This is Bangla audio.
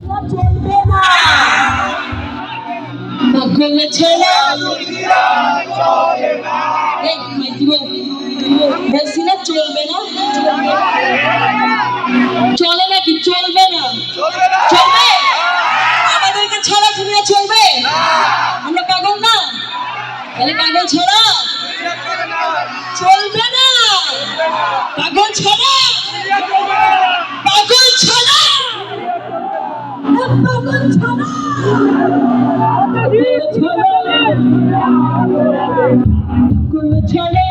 চলবে না, পাগল ছেলে বলছি না চলবে না, চলে নাকি চলবে না, চলবে আমাদেরকে ছাড়া দুনিয়া চলবে, আমরা পাগল না, তাহলে পাগল ছাড়া চলবে না, পাগল ছাড়া, পাগল ছাড়া, পাগল ছাড়া, পাগল ছাড়া